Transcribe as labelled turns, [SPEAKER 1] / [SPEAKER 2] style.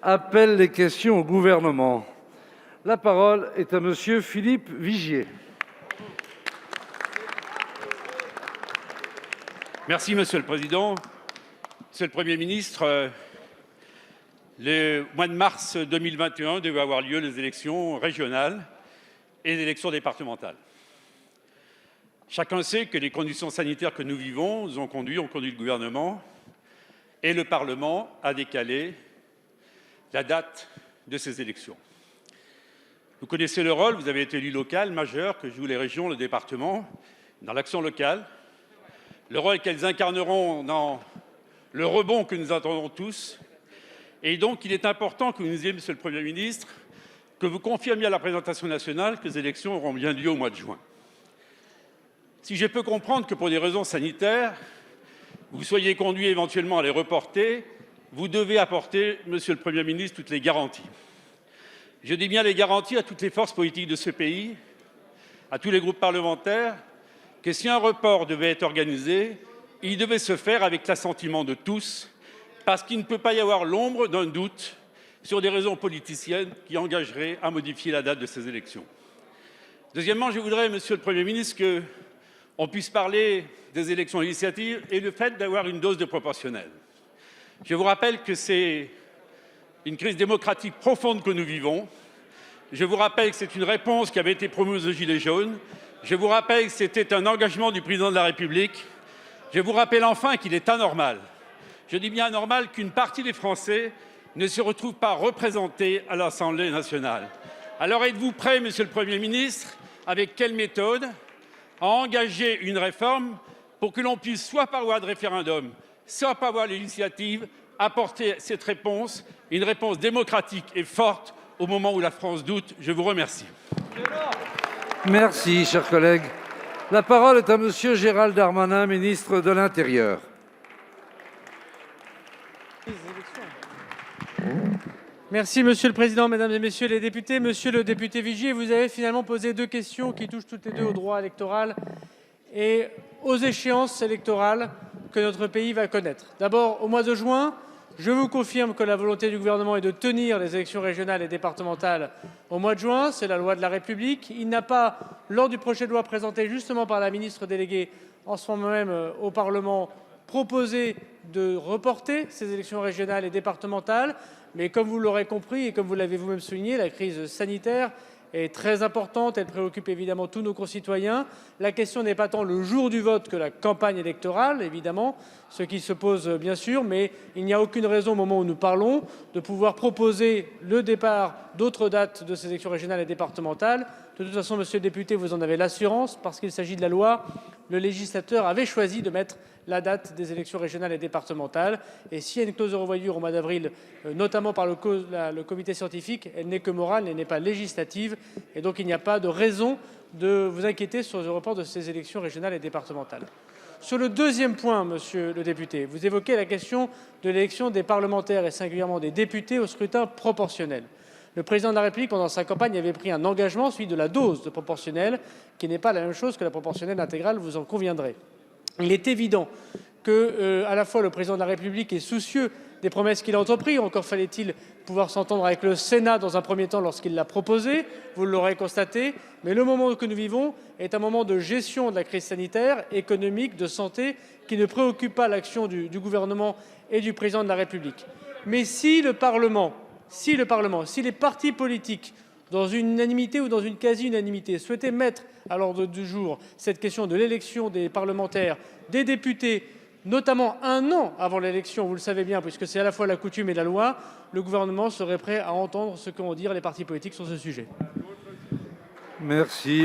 [SPEAKER 1] appelle les questions au gouvernement. La parole est à monsieur Philippe Vigier.
[SPEAKER 2] Merci, Monsieur le Président. Monsieur le Premier ministre, le mois de mars 2021 devaient avoir lieu les élections régionales et les élections départementales. Chacun sait que les conditions sanitaires que nous vivons ont conduit le gouvernement et le Parlement à décaler la date de ces élections. Vous connaissez le rôle, vous avez été élu local majeur que jouent les régions, le département, dans l'action locale, le rôle qu'elles incarneront dans le rebond que nous attendons tous. Et donc, il est important que vous nous disiez, Monsieur le Premier ministre, que vous confirmiez à la représentation nationale que les élections auront bien lieu au mois de juin. Si je peux comprendre que pour des raisons sanitaires, vous soyez conduit éventuellement à les reporter, vous devez apporter, Monsieur le Premier ministre, toutes les garanties. Je dis bien les garanties à toutes les forces politiques de ce pays, à tous les groupes parlementaires, que si un report devait être organisé, il devait se faire avec l'assentiment de tous, parce qu'il ne peut pas y avoir l'ombre d'un doute sur des raisons politiciennes qui engageraient à modifier la date de ces élections. Deuxièmement, je voudrais, Monsieur le Premier ministre, qu'on puisse parler des élections législatives et le fait d'avoir une dose de proportionnelle. Je vous rappelle que c'est une crise démocratique profonde que nous vivons. Je vous rappelle que c'est une réponse qui avait été promise aux Gilets jaunes. Je vous rappelle que c'était un engagement du Président de la République. Je vous rappelle enfin qu'il est anormal, je dis bien anormal, qu'une partie des Français ne se retrouve pas représentés à l'Assemblée nationale. Alors êtes-vous prêt, Monsieur le Premier ministre, avec quelle méthode, à engager une réforme pour que l'on puisse, soit par voie de référendum, soit par voie législative, apporter cette réponse, une réponse démocratique et forte au moment où la France doute? Je vous remercie.
[SPEAKER 1] Merci, cher collègue. La parole est à monsieur Gérald Darmanin, ministre de l'Intérieur.
[SPEAKER 3] Merci, Monsieur le Président, Mesdames et Messieurs les députés. Monsieur le député Vigier, vous avez finalement posé deux questions qui touchent toutes les deux au droit électoral et aux échéances électorales que notre pays va connaître. D'abord, au mois de juin, je vous confirme que la volonté du gouvernement est de tenir les élections régionales et départementales au mois de juin. C'est la loi de la République. Il n'a pas, lors du projet de loi présenté justement par la ministre déléguée en ce moment même au Parlement, proposé de reporter ces élections régionales et départementales. Mais comme vous l'aurez compris et comme vous l'avez vous-même souligné, la crise sanitaire est très importante, elle préoccupe évidemment tous nos concitoyens. La question n'est pas tant le jour du vote que la campagne électorale, évidemment, ce qui se pose bien sûr, mais il n'y a aucune raison au moment où nous parlons de pouvoir proposer le départ d'autres dates de ces élections régionales et départementales. De toute façon, monsieur le député, vous en avez l'assurance, parce qu'il s'agit de la loi, le législateur avait choisi de mettre la date des élections régionales et départementales. Et s'il y a une clause de revoyure au mois d'avril, notamment par le comité scientifique, elle n'est que morale, elle n'est pas législative. Et donc il n'y a pas de raison de vous inquiéter sur le report de ces élections régionales et départementales. Sur le deuxième point, monsieur le député, vous évoquez la question de l'élection des parlementaires et singulièrement des députés au scrutin proportionnel. Le président de la République, pendant sa campagne, avait pris un engagement, celui de la dose de proportionnelle, qui n'est pas la même chose que la proportionnelle intégrale, vous en conviendrez. Il est évident que, à la fois, le président de la République est soucieux des promesses qu'il a entreprises. Encore fallait-il pouvoir s'entendre avec le Sénat dans un premier temps lorsqu'il l'a proposé, vous l'aurez constaté. Mais le moment que nous vivons est un moment de gestion de la crise sanitaire, économique, de santé, qui ne préoccupe pas l'action du gouvernement et du président de la République. Mais si le Parlement, si les partis politiques, dans une unanimité ou dans une quasi-unanimité, souhaitaient mettre à l'ordre du jour cette question de l'élection des parlementaires, des députés, notamment un an avant l'élection, vous le savez bien, puisque c'est à la fois la coutume et la loi, le gouvernement serait prêt à entendre ce qu'ont à dire les partis politiques sur ce sujet.
[SPEAKER 1] Merci.